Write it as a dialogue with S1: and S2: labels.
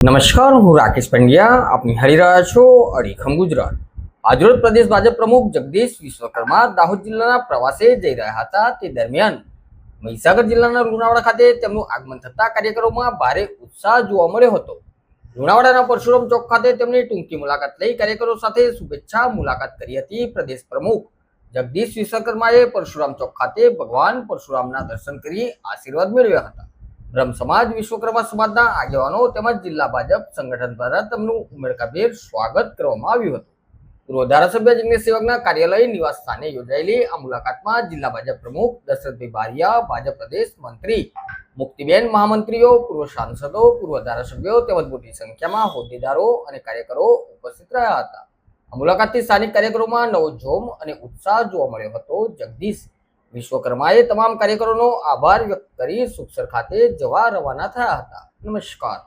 S1: નમસ્કાર, હું રાકેશ પંડ્યા. આપ નિહાળી રહ્યા છો અડીખમ ગુજરાત. આજરોજ પ્રદેશ ભાજપ પ્રમુખ જગદીશ વિશ્વકર્મા દાહોદ જિલ્લાના પ્રવાસે જઈ રહ્યા હતા. તે દરમિયાન મહીસાગર જિલ્લાના લુણાવાડા ખાતે તેમનું આગમન થતા કાર્યકરોમાં ભારે ઉત્સાહ જોવા મળ્યો હતો. લુણાવાડાના પરશુરામ ચોક ખાતે તેમની ટૂંકી મુલાકાત લઈ કાર્યકરો સાથે શુભેચ્છા મુલાકાત કરી હતી. પ્રદેશ પ્રમુખ જગદીશ વિશ્વકર્માએ પરશુરામ ચોક ખાતે ભગવાન પરશુરામના દર્શન કરી આશીર્વાદ મેળવ્યા હતા. બ્રહ્મ સમાજ, વિશ્વકર્મા સમાજના આગેવાનો તેમજ જિલ્લા ભાજપ સંગઠન દ્વારા તેમનું ઉમળકાભેર સ્વાગત કરવામાં આવ્યું હતું. પૂર્વ ધારાસભ્ય જિગ્નેશ સેવકના કાર્યાલય નિવાસ સ્થાને યોજાયેલી આ મુલાકાતમાં જિલ્લા ભાજપ પ્રમુખ દશરથભાઈ બારિયા, ભાજપ પ્રદેશ મંત્રી મુક્તિબેન, મહામંત્રીઓ, પૂર્વ સાંસદો, પૂર્વ ધારાસભ્યો તેમજ મોટી સંખ્યામાં હોદ્દેદારો અને કાર્યકરો ઉપસ્થિત રહ્યા હતા. આ મુલાકાતથી સ્થાનિક કાર્યકરોમાં નવો જોમ અને ઉત્સાહ જોવા મળ્યો હતો. જગદીશ વિશ્વકર્માએ તમામ કાર્યકરોનો આભાર વ્યક્ત કરી સુખસર ખાતે જવા રવાના થયા હતા. નમસ્કાર.